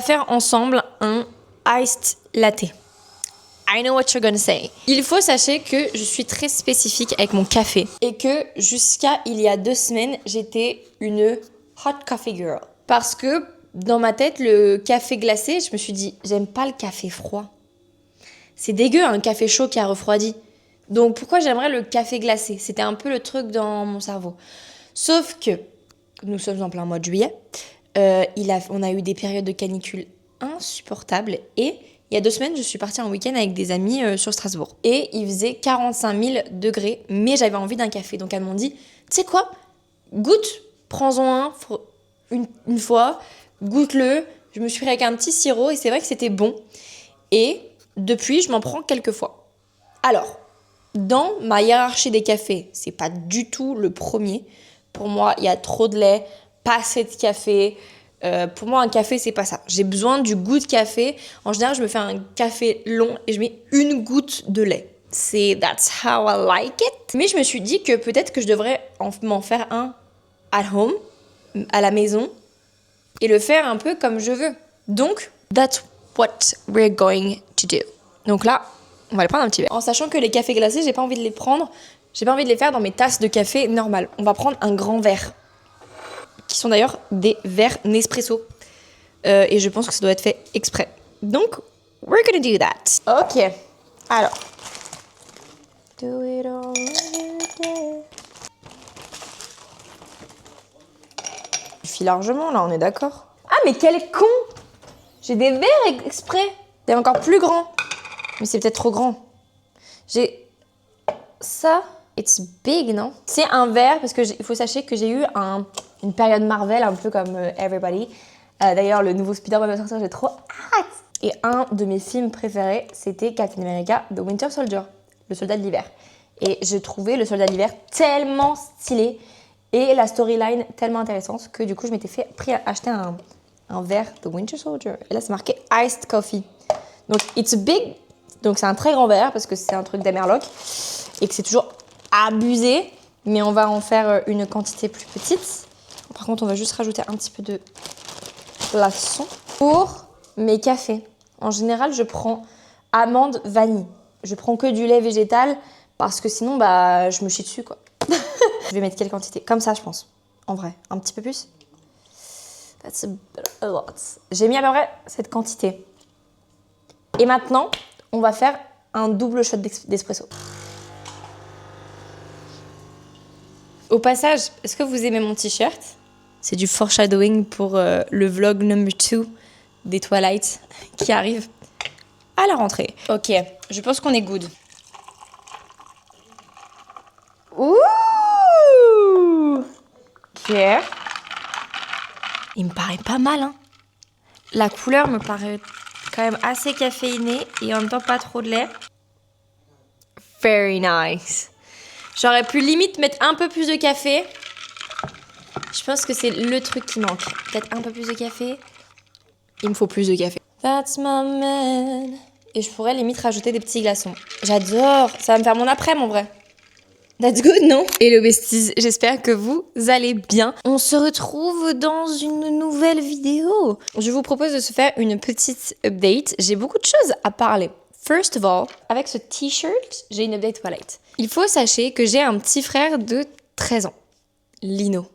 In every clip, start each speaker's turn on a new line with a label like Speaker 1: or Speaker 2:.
Speaker 1: faire ensemble un iced latte. I know what you're gonna say. Il faut sachez que je suis très spécifique avec mon café et que jusqu'à il y a 2 semaines, j'étais une hot coffee girl. Parce que dans ma tête, le café glacé, je me suis dit, j'aime pas le café froid. C'est dégueu un café chaud qui a refroidi. Donc pourquoi j'aimerais le café glacé? C'était un peu le truc dans mon cerveau. Sauf que nous sommes en plein mois de juillet. On a eu des périodes de canicule insupportables et il y a 2 semaines, je suis partie en week-end avec des amis sur Strasbourg. Et il faisait 45 000 degrés, mais j'avais envie d'un café. Donc elles m'ont dit, tu sais quoi, goûte, prends-en une fois, goûte-le. Je me suis pris avec un petit sirop et c'est vrai que c'était bon. Et depuis, je m'en prends quelques fois. Alors, dans ma hiérarchie des cafés, c'est pas du tout le premier. Pour moi, il y a trop de lait, pas assez de café. Pour moi, un café, c'est pas ça. J'ai besoin du goût de café. En général, je me fais un café long et je mets une goutte de lait. That's how I like it. Mais je me suis dit que peut-être que je devrais m'en faire un at home, à la maison, et le faire un peu comme je veux. Donc, that's what we're going to do. Donc là, on va le prendre un petit verre. En sachant que les cafés glacés, j'ai pas envie de les prendre. J'ai pas envie de les faire dans mes tasses de café normales. On va prendre un grand verre. Qui sont d'ailleurs des verres Nespresso. Et je pense que ça doit être fait exprès. Donc, we're gonna do that. Ok, alors. Do it all again. Il suffit largement, là, on est d'accord. Ah, mais quel con! J'ai des verres exprès. Des encore plus grands. Mais c'est peut-être trop grand. J'ai ça. It's big, non? C'est un verre, parce que il faut sachez que j'ai eu une période Marvel, un peu comme Everybody. D'ailleurs, le nouveau Spider-Man va sortir, j'ai trop hâte! Et un de mes films préférés, c'était Captain America, The Winter Soldier, le soldat de l'hiver. Et j'ai trouvé le soldat de l'hiver tellement stylé et la storyline tellement intéressante que du coup, je m'étais pris à acheter un verre The Winter Soldier. Et là, c'est marqué Iced Coffee. Donc, it's big. Donc, c'est un très grand verre parce que c'est un truc d'Amerloc et que c'est toujours abusé. Mais on va en faire une quantité plus petite. Par contre, on va juste rajouter un petit peu de glaçon. Pour mes cafés, en général, je prends amande vanille. Je prends que du lait végétal parce que sinon, je me chie dessus, quoi. Je vais mettre quelle quantité? Comme ça, je pense. En vrai, un petit peu plus. That's a lot. J'ai mis à peu près cette quantité. Et maintenant, on va faire un double shot d'espresso. Au passage, est-ce que vous aimez mon t-shirt? C'est du foreshadowing pour le vlog number 2 des Twilight qui arrive à la rentrée. Ok, je pense qu'on est good. Ouh! Ok. Il me paraît pas mal, hein. La couleur me paraît quand même assez caféinée et en même temps pas trop de lait. Very nice. J'aurais pu limite mettre un peu plus de café. Je pense que c'est le truc qui manque. Peut-être un peu plus de café. Il me faut plus de café. That's my man. Et je pourrais limite rajouter des petits glaçons. J'adore. Ça va me faire mon après-midi en vrai. That's good, non? Hello besties, j'espère que vous allez bien. On se retrouve dans une nouvelle vidéo. Je vous propose de se faire une petite update. J'ai beaucoup de choses à parler. First of all, avec ce t-shirt, j'ai une update Twilight. Il faut sachez que j'ai un petit frère de 13 ans. Lino.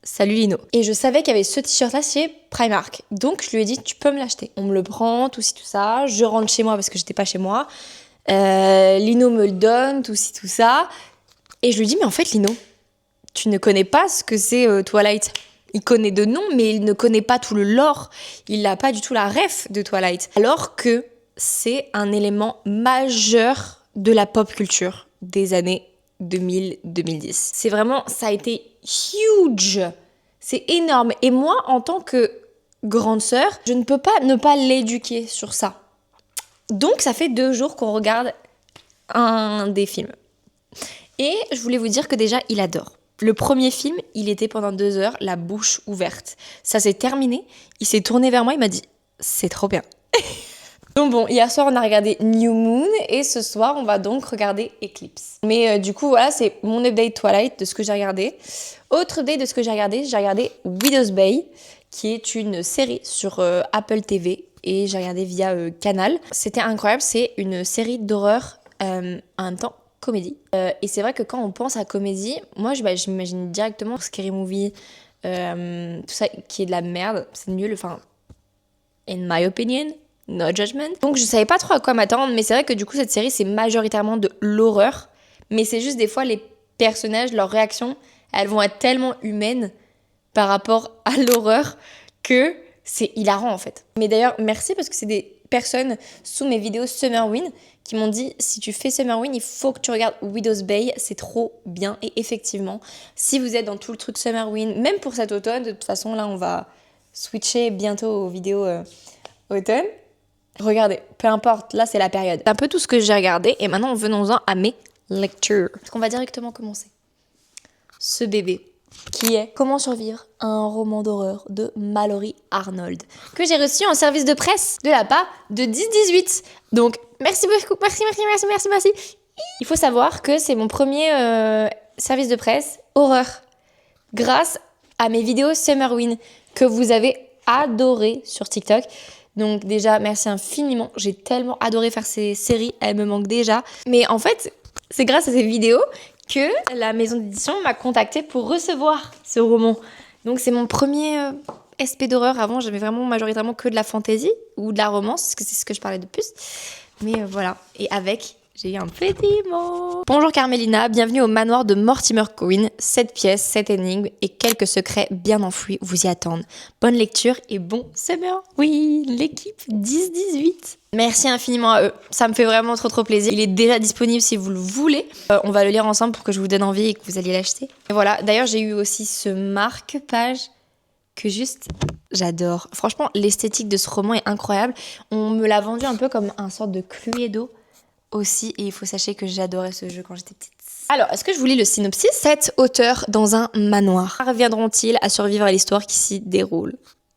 Speaker 1: Salut Lino. Et je savais qu'il y avait ce t-shirt-là chez Primark. Donc je lui ai dit, tu peux me l'acheter. On me le prend, tout ci, tout ça. Je rentre chez moi parce que j'étais pas chez moi. Lino me le donne, tout ci, tout ça. Et je lui dis, mais en fait Lino, tu ne connais pas ce que c'est Twilight. Il connaît de nom, mais il ne connaît pas tout le lore. Il n'a pas du tout la ref de Twilight. Alors que c'est un élément majeur de la pop culture des années 2000-2010. C'est vraiment, ça a été huge. C'est énorme. Et moi, en tant que grande sœur, je ne peux pas ne pas l'éduquer sur ça. Donc, ça fait 2 jours qu'on regarde un des films. Et je voulais vous dire que déjà, il adore. Le premier film, il était pendant 2 heures, la bouche ouverte. Ça s'est terminé. Il s'est tourné vers moi, il m'a dit « C'est trop bien ». Donc bon, hier soir, on a regardé New Moon et ce soir, on va donc regarder Eclipse. Mais du coup, voilà, c'est mon update Twilight de ce que j'ai regardé. Autre update de ce que j'ai regardé Widow's Bay, qui est une série sur Apple TV et j'ai regardé via Canal. C'était incroyable, c'est une série d'horreur en même temps comédie. Et c'est vrai que quand on pense à comédie, moi j'imagine directement Scary Movie, tout ça qui est de la merde, c'est nul, enfin, in my opinion, no judgment. Donc je savais pas trop à quoi m'attendre, mais c'est vrai que du coup cette série c'est majoritairement de l'horreur, mais c'est juste des fois les personnages, leurs réactions, elles vont être tellement humaines par rapport à l'horreur que c'est hilarant en fait. Mais d'ailleurs merci parce que c'est des personnes sous mes vidéos Summerwin qui m'ont dit si tu fais Summerwin il faut que tu regardes Widow's Bay, c'est trop bien. Et effectivement si vous êtes dans tout le truc Summerwin, même pour cet automne, de toute façon là on va switcher bientôt aux vidéos automne, regardez, peu importe, là c'est la période. C'est un peu tout ce que j'ai regardé et maintenant venons-en à mes lectures. Parce qu'on va directement commencer. Ce bébé qui est Comment survivre à un roman d'horreur de Mallory Arnold, que j'ai reçu en service de presse de la part de 1018. Donc, merci beaucoup, merci. Il faut savoir que c'est mon premier service de presse horreur, grâce à mes vidéos Summerwin, que vous avez adoré sur TikTok. Donc déjà, merci infiniment. J'ai tellement adoré faire ces séries, elles me manquent déjà. Mais en fait, c'est grâce à ces vidéos que la maison d'édition m'a contactée pour recevoir ce roman. Donc c'est mon premier SP d'horreur. Avant, j'avais vraiment majoritairement que de la fantasy ou de la romance, parce que c'est ce que je parlais de plus. Mais voilà. Et avec, j'ai eu un petit mot. Bonjour Carmélina, bienvenue au manoir de Mortimer Queen. 7 pièces, 7 énigmes et quelques secrets bien enfouis vous y attendent. Bonne lecture et bon summer. Oui, l'équipe 10-18. Merci infiniment à eux, ça me fait vraiment trop plaisir. Il est déjà disponible si vous le voulez. On va le lire ensemble pour que je vous donne envie et que vous alliez l'acheter. Et voilà, d'ailleurs j'ai eu aussi ce marque-page que juste j'adore. Franchement, l'esthétique de ce roman est incroyable. On me l'a vendu un peu comme un sorte de Cluedo aussi. Et il faut sachez que j'adorais ce jeu quand j'étais petite. Alors, est-ce que je vous lis le synopsis ? 7 auteurs dans un manoir. Parviendront-ils à survivre à l'histoire qui s'y déroule ?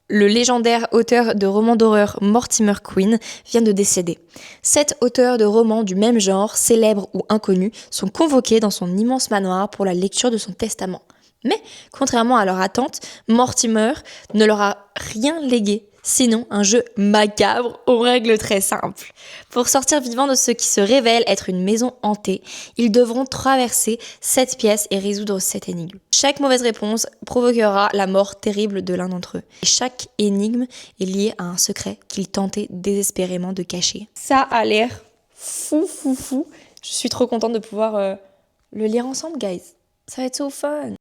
Speaker 1: Le légendaire auteur de romans d'horreur Mortimer Queen vient de décéder. 7 auteurs de romans du même genre, célèbres ou inconnus, sont convoqués dans son immense manoir pour la lecture de son testament. Mais, contrairement à leur attente, Mortimer ne leur a rien légué, sinon un jeu macabre aux règles très simples. Pour sortir vivants de ce qui se révèle être une maison hantée, ils devront traverser 7 pièces et résoudre 7 énigmes. Chaque mauvaise réponse provoquera la mort terrible de l'un d'entre eux. Et chaque énigme est liée à un secret qu'ils tentaient désespérément de cacher. Ça a l'air fou. Je suis trop contente de pouvoir le lire ensemble, guys. Ça va être so fun.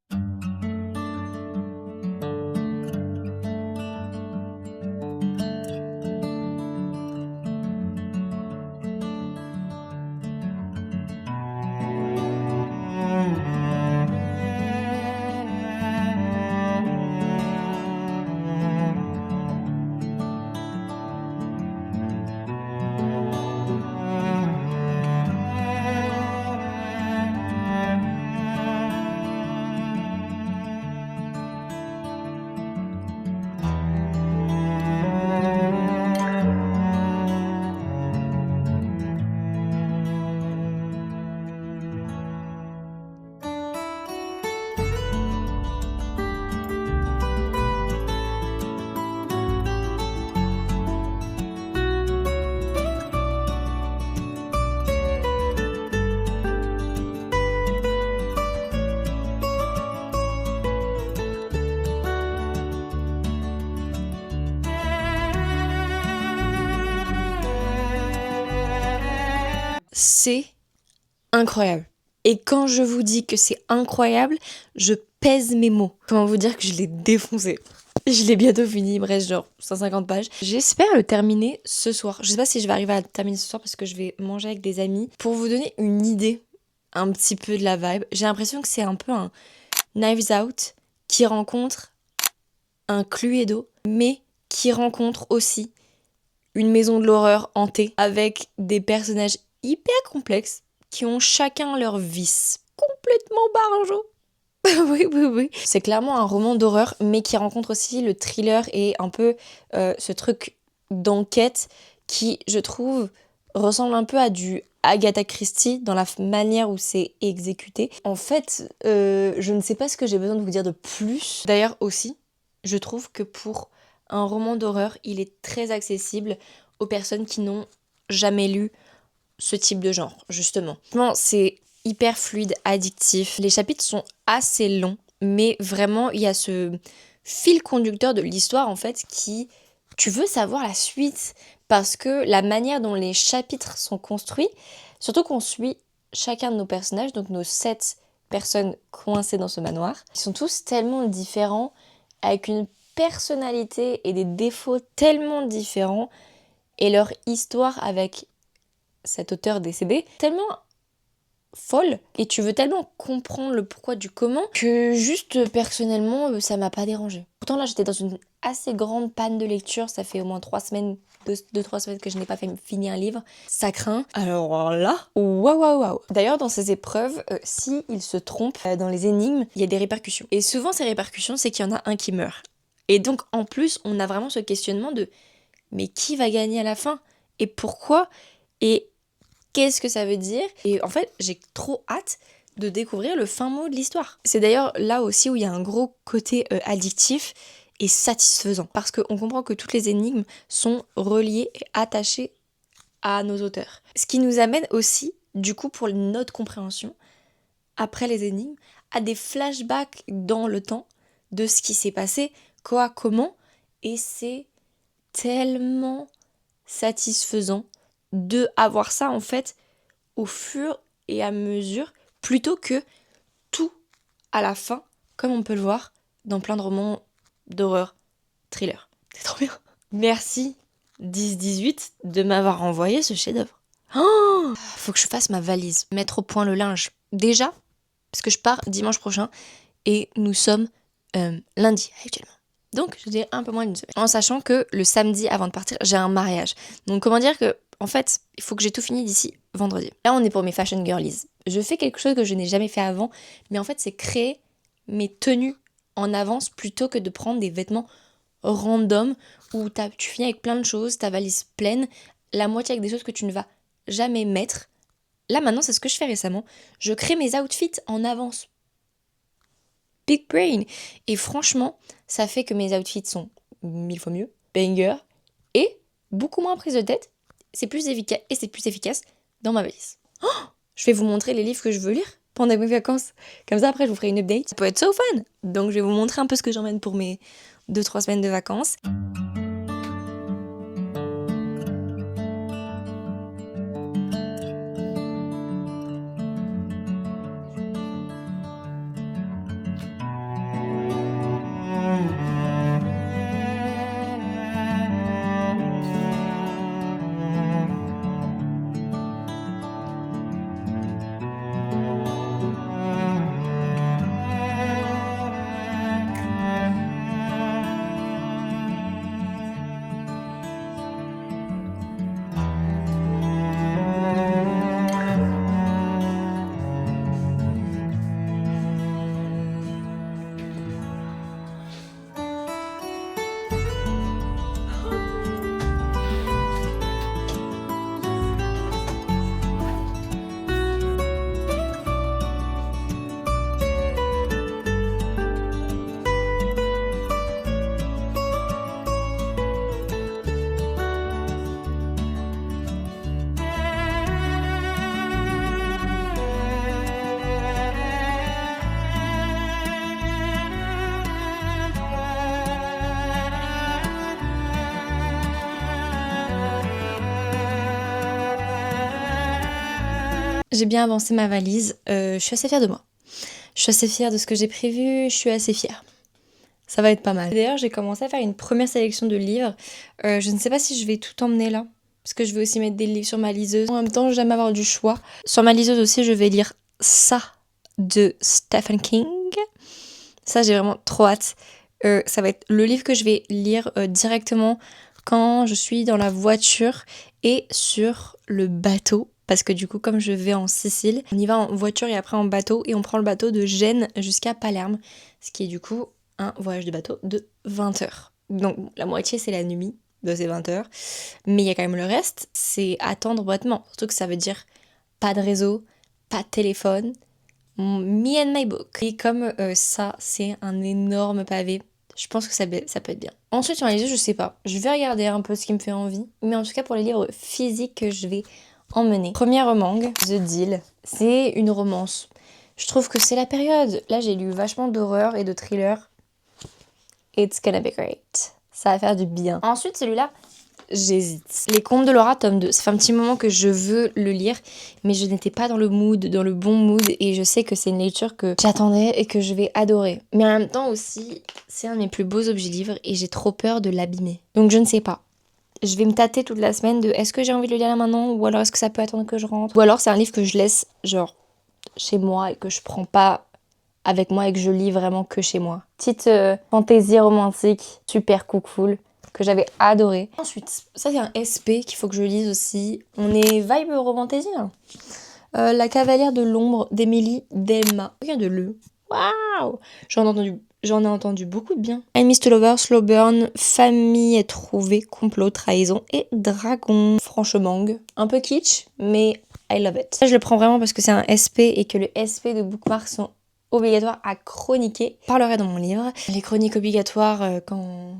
Speaker 1: C'est incroyable. Et quand je vous dis que c'est incroyable, je pèse mes mots. Comment vous dire que je l'ai défoncé ? Je l'ai bientôt fini, il me reste genre 150 pages. J'espère le terminer ce soir. Je sais pas si je vais arriver à le terminer ce soir parce que je vais manger avec des amis. Pour vous donner une idée un petit peu de la vibe, j'ai l'impression que c'est un peu un Knives Out qui rencontre un Cluedo, mais qui rencontre aussi une maison de l'horreur hantée avec des personnages hyper complexes qui ont chacun leur vice. Complètement barjo. Oui. C'est clairement un roman d'horreur, mais qui rencontre aussi le thriller et un peu ce truc d'enquête qui, je trouve, ressemble un peu à du Agatha Christie dans la manière où c'est exécuté. En fait, je ne sais pas ce que j'ai besoin de vous dire de plus. D'ailleurs aussi, je trouve que pour un roman d'horreur, il est très accessible aux personnes qui n'ont jamais lu ce type de genre, justement. Vraiment, c'est hyper fluide, addictif. Les chapitres sont assez longs, mais vraiment, il y a ce fil conducteur de l'histoire, en fait, qui... Tu veux savoir la suite, parce que la manière dont les chapitres sont construits, surtout qu'on suit chacun de nos personnages, donc nos 7 personnes coincées dans ce manoir, ils sont tous tellement différents, avec une personnalité et des défauts tellement différents, et leur histoire avec cet auteur décédé, tellement folle, et tu veux tellement comprendre le pourquoi du comment, que juste personnellement, ça m'a pas dérangé. Pourtant là, j'étais dans une assez grande panne de lecture, ça fait au moins 3 semaines, 2-3 semaines que je n'ai pas fini un livre, ça craint. Alors là, waouh. D'ailleurs, dans ces épreuves, si il se trompe dans les énigmes, il y a des répercussions. Et souvent, ces répercussions, c'est qu'il y en a un qui meurt. Et donc, en plus, on a vraiment ce questionnement de mais qui va gagner à la fin? Et pourquoi? Et qu'est-ce que ça veut dire? Et en fait, j'ai trop hâte de découvrir le fin mot de l'histoire. C'est d'ailleurs là aussi où il y a un gros côté addictif et satisfaisant. Parce qu'on comprend que toutes les énigmes sont reliées et attachées à nos auteurs. Ce qui nous amène aussi, du coup, pour notre compréhension, après les énigmes, à des flashbacks dans le temps de ce qui s'est passé, quoi, comment. Et c'est tellement satisfaisant de avoir ça en fait au fur et à mesure plutôt que tout à la fin comme on peut le voir dans plein de romans d'horreur, thriller. C'est trop bien. Merci 10-18 de m'avoir envoyé ce chef-d'œuvre. Oh, faut que je fasse ma valise, mettre au point le linge. Déjà, parce que je pars dimanche prochain et nous sommes lundi actuellement. Donc, je dirais un peu moins d'une semaine. En sachant que le samedi, avant de partir, j'ai un mariage. Donc, comment dire que, en fait, il faut que j'ai tout fini d'ici vendredi. Là, on est pour mes fashion girlies. Je fais quelque chose que je n'ai jamais fait avant, mais en fait, c'est créer mes tenues en avance plutôt que de prendre des vêtements random où tu finis avec plein de choses, ta valise pleine, la moitié avec des choses que tu ne vas jamais mettre. Là, maintenant, c'est ce que je fais récemment. Je crée mes outfits en avance. Big brain. Et franchement, ça fait que mes outfits sont 1000 fois mieux, banger, et beaucoup moins prise de tête. C'est plus efficace et c'est plus efficace dans ma valise. Oh, je vais vous montrer les livres que je veux lire pendant mes vacances. Comme ça, après, je vous ferai une update. Ça peut être so fun. Donc, je vais vous montrer un peu ce que j'emmène pour mes 2-3 semaines de vacances. J'ai bien avancé ma valise, je suis assez fière de moi. Je suis assez fière de ce que j'ai prévu, je suis assez fière. Ça va être pas mal. D'ailleurs, j'ai commencé à faire une première sélection de livres. Je ne sais pas si je vais tout emmener là, parce que je vais aussi mettre des livres sur ma liseuse. En même temps, j'aime avoir du choix. Sur ma liseuse aussi, je vais lire ça de Stephen King. Ça, j'ai vraiment trop hâte. Ça va être le livre que je vais lire directement quand je suis dans la voiture et sur le bateau. Parce que du coup, comme je vais en Sicile, on y va en voiture et après en bateau. Et on prend le bateau de Gênes jusqu'à Palerme. Ce qui est du coup un voyage de bateau de 20 heures. Donc la moitié, c'est la nuit de ces 20 heures. Mais il y a quand même le reste, c'est attendre boitement. Surtout que ça veut dire pas de réseau, pas de téléphone. Me and my book. Et comme ça, c'est un énorme pavé Je pense que ça peut être bien. Ensuite, sur les yeux, je sais pas. Je vais regarder un peu ce qui me fait envie. Mais en tout cas, pour les livres physiques que je vais emmener. Premier roman, The Deal. C'est une romance. Je trouve que c'est la période. Là, j'ai lu vachement d'horreur et de thriller. It's gonna be great. Ça va faire du bien. Ensuite, celui-là, j'hésite. Les Contes de Laura, tome 2. Ça fait un petit moment que je veux le lire, mais je n'étais pas dans le mood, dans le bon mood, et je sais que c'est une lecture que j'attendais et que je vais adorer. Mais en même temps aussi, c'est un de mes plus beaux objets livres et j'ai trop peur de l'abîmer. Donc je ne sais pas. Je vais me tâter toute la semaine de est-ce que j'ai envie de le lire là maintenant, ou alors est-ce que ça peut attendre que je rentre, ou alors c'est un livre que je laisse genre chez moi et que je prends pas avec moi et que je lis vraiment que chez moi. Petite fantaisie romantique, super cool, que j'avais adoré. Ensuite, ça c'est un SP qu'il faut que je lise aussi. On est vibe romantasy là. La cavalière de l'ombre d'Émilie Delma. Regarde le. Waouh! J'en ai entendu beaucoup de bien. Enemies to Lovers, Slow Burn, Famille est trouvée, Complot, Trahison et Dragon. Franchement, un peu kitsch, mais I love it. Ça, je le prends vraiment parce que c'est un SP et que les SP de Bookmark sont obligatoires à chroniquer. Je parlerai dans mon livre. Les chroniques obligatoires quand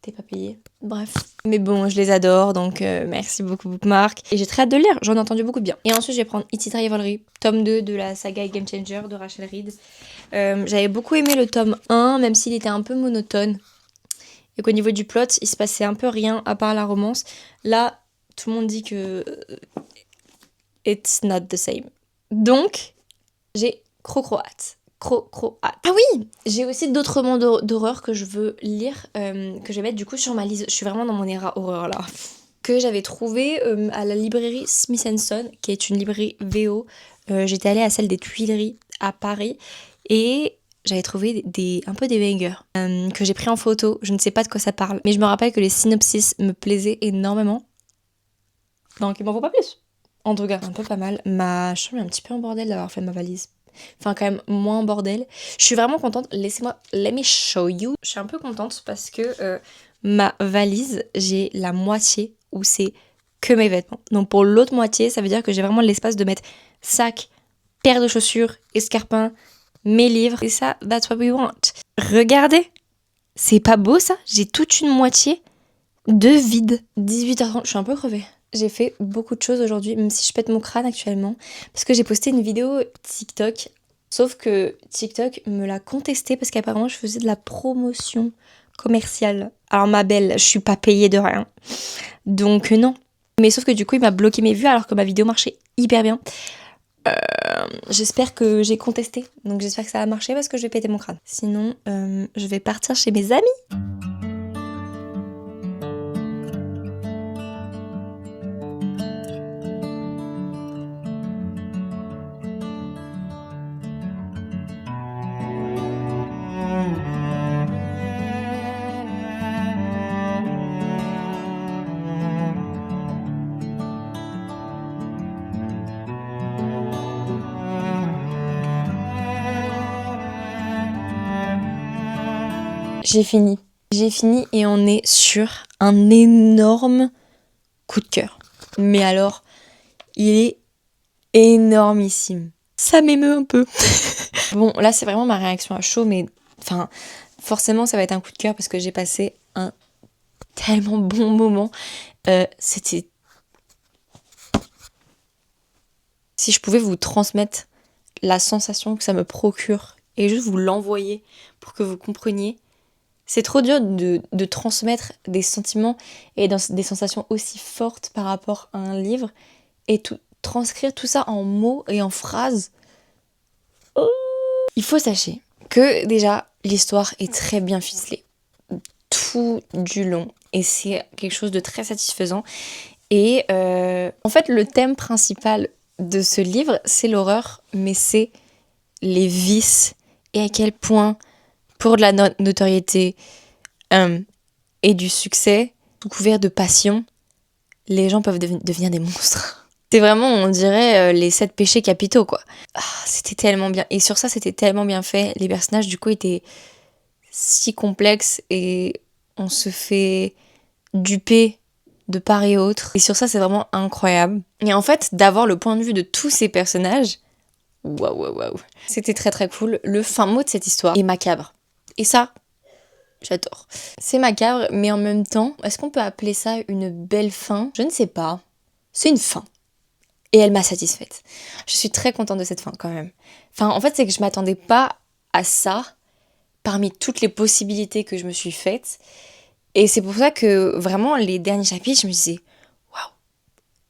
Speaker 1: t'es pas payé. Bref. Mais bon, je les adore, donc merci beaucoup Bookmark. Et j'ai très hâte de le lire, j'en ai entendu beaucoup de bien. Et ensuite, je vais prendre It's It Rivalry, tome 2 de la saga Game Changer de Rachel Reed. J'avais beaucoup aimé le tome 1, même s'il était un peu monotone. Et qu'au niveau du plot, il se passait un peu rien à part la romance. Là, tout le monde dit que it's not the same. Donc, j'ai trop hâte. Hâte. Ah oui, j'ai aussi d'autres romans d'horreur que je veux lire, que je vais mettre du coup sur ma liste. Je suis vraiment dans mon era horreur là. Que j'avais trouvé à la librairie Smith & Son, qui est une librairie VO. J'étais allée à celle des Tuileries à Paris et j'avais trouvé un peu des bangers que j'ai pris en photo. Je ne sais pas de quoi ça parle, mais je me rappelle que les synopsis me plaisaient énormément. Donc il m'en faut pas plus. En tout cas, un peu pas mal. Ma chambre est un petit peu en bordel d'avoir fait ma valise. Enfin, quand même moins en bordel. Je suis vraiment contente. Let me show you. Je suis un peu contente parce que ma valise, j'ai la moitié où c'est que mes vêtements. Donc pour l'autre moitié, ça veut dire que j'ai vraiment l'espace de mettre sac, paire de chaussures, escarpins, mes livres. Et ça, that's what we want. Regardez. C'est pas beau ça? J'ai toute une moitié de vide. 18h30, je suis un peu crevée. J'ai fait beaucoup de choses aujourd'hui, même si je pète mon crâne actuellement, parce que j'ai posté une vidéo TikTok, sauf que TikTok me l'a contesté parce qu'apparemment je faisais de la promotion commerciale. Alors ma belle, je suis pas payée de rien, donc non. Mais sauf que du coup il m'a bloqué mes vues alors que ma vidéo marchait hyper bien. J'espère que j'ai contesté, donc j'espère que ça va marcher parce que je vais péter mon crâne. Sinon, je vais partir chez mes amis. J'ai fini et on est sur un énorme coup de cœur. Mais alors, il est énormissime. Ça m'émeut un peu. Bon, là c'est vraiment ma réaction à chaud, mais enfin, forcément ça va être un coup de cœur parce que j'ai passé un tellement bon moment. C'était... Si je pouvais vous transmettre la sensation que ça me procure et juste vous l'envoyer pour que vous compreniez. C'est trop dur de transmettre des sentiments et des sensations aussi fortes par rapport à un livre et transcrire tout ça en mots et en phrases. Oh. Il faut sachez que déjà l'histoire est très bien ficelée tout du long et c'est quelque chose de très satisfaisant. Et en fait le thème principal de ce livre c'est l'horreur, mais c'est les vices et à quel point pour de la notoriété et du succès, tout couvert de passion, les gens peuvent devenir des monstres. C'est vraiment, on dirait, les 7 péchés capitaux, quoi. Ah, c'était tellement bien. Et sur ça, c'était tellement bien fait. Les personnages, du coup, étaient si complexes et on se fait duper de part et autre. Et sur ça, c'est vraiment incroyable. Et en fait, d'avoir le point de vue de tous ces personnages, waouh. C'était très cool. Le fin mot de cette histoire est macabre. Et ça, J'adore. C'est macabre, mais en même temps, est-ce qu'on peut appeler ça une belle fin? Je ne sais pas. C'est une fin. Et elle m'a satisfaite. Je suis très contente de cette fin quand même. Enfin, en fait, c'est que je m'attendais pas à ça parmi toutes les possibilités que je me suis faites. Et c'est pour ça que vraiment, les derniers chapitres, je me disais waouh.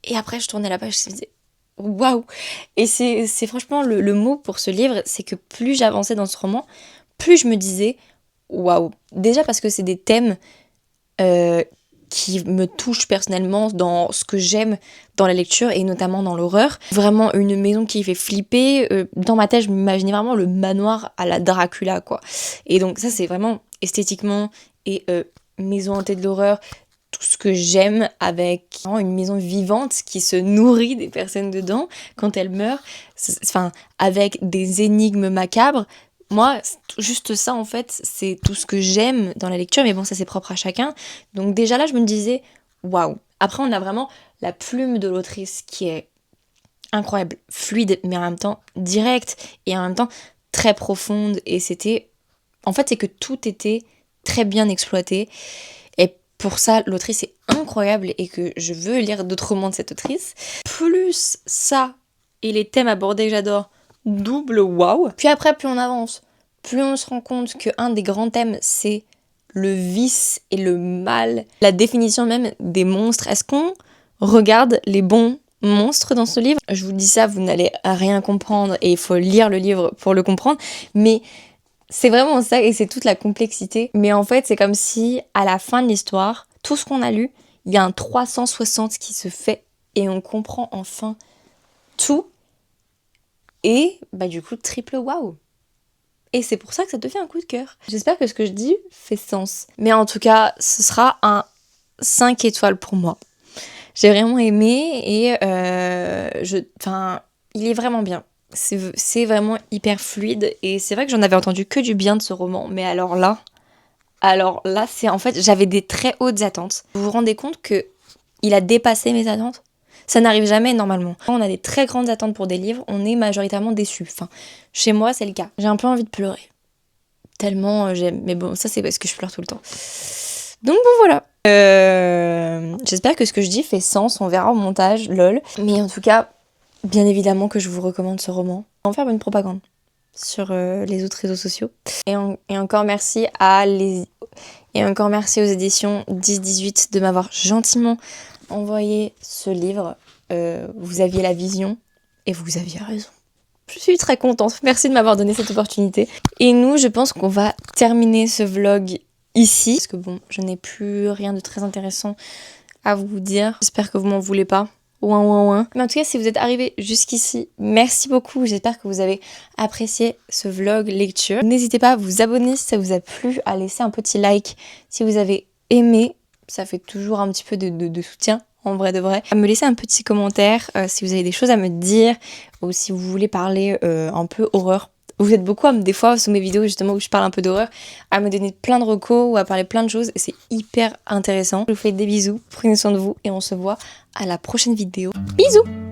Speaker 1: Et après, je tournais la page, je me disais waouh. Et c'est franchement le mot pour ce livre, c'est que plus j'avançais dans ce roman, plus je me disais waouh. Déjà parce que c'est des thèmes qui me touchent personnellement dans ce que j'aime dans la lecture et notamment dans l'horreur. Vraiment une maison qui fait flipper. Dans ma tête, je m'imaginais vraiment le manoir à la Dracula, quoi. Et donc ça, c'est vraiment esthétiquement et maison hantée de l'horreur, tout ce que j'aime avec une maison vivante qui se nourrit des personnes dedans quand elles meurent, enfin avec des énigmes macabres. Moi, juste ça en fait, c'est tout ce que j'aime dans la lecture, mais bon, ça c'est propre à chacun. Donc déjà là, je me disais, waouh. Après, on a vraiment la plume de l'autrice qui est incroyable, fluide, mais en même temps directe et en même temps très profonde. Et c'était, en fait, c'est que tout était très bien exploité. Et pour ça, l'autrice est incroyable et que je veux lire d'autres romans de cette autrice. Plus ça et les thèmes abordés que j'adore, double waouh. Puis après, plus on avance, plus on se rend compte qu'un des grands thèmes, c'est le vice et le mal. La définition même des monstres. Est-ce qu'on regarde les bons monstres dans ce livre? Je vous dis ça, vous n'allez rien comprendre et il faut lire le livre pour le comprendre. Mais c'est vraiment ça et c'est toute la complexité. Mais en fait, c'est comme si à la fin de l'histoire, tout ce qu'on a lu, il y a un 360 qui se fait et on comprend enfin tout. Et bah du coup, triple waouh. Et c'est pour ça que ça te fait un coup de cœur. J'espère que ce que je dis fait sens. Mais en tout cas, ce sera un 5 étoiles pour moi. J'ai vraiment aimé et il est vraiment bien. C'est vraiment hyper fluide et c'est vrai que j'en avais entendu que du bien de ce roman. Mais alors là, c'est en fait, j'avais des très hautes attentes. Vous vous rendez compte que il a dépassé mes attentes? Ça n'arrive jamais normalement. Quand on a des très grandes attentes pour des livres, on est majoritairement déçu. Enfin, chez moi, c'est le cas. J'ai un peu envie de pleurer. Tellement j'aime. Mais bon, ça, c'est parce que je pleure tout le temps. Donc bon, voilà. J'espère que ce que je dis fait sens. On verra au montage, lol. Mais en tout cas, bien évidemment que je vous recommande ce roman. On va faire une propagande sur les autres réseaux sociaux. Et encore merci aux éditions 10-18 de m'avoir gentiment envoyé ce livre. Vous aviez la vision et vous aviez raison. Je suis très contente. Merci de m'avoir donné cette opportunité. Et nous, je pense qu'on va terminer ce vlog ici. Parce que bon, je n'ai plus rien de très intéressant à vous dire. J'espère que vous m'en voulez pas. Ouin, ouin, ouin. Mais en tout cas, si vous êtes arrivés jusqu'ici, merci beaucoup. J'espère que vous avez apprécié ce vlog lecture. N'hésitez pas à vous abonner si ça vous a plu, à laisser un petit like si vous avez aimé. Ça fait toujours un petit peu de soutien, en vrai de vrai. À me laisser un petit commentaire si vous avez des choses à me dire ou si vous voulez parler un peu horreur. Vous êtes beaucoup des fois sous mes vidéos justement où je parle un peu d'horreur, à me donner plein de recos ou à parler plein de choses et c'est hyper intéressant. Je vous fais des bisous, prenez soin de vous et on se voit à la prochaine vidéo. Bisous!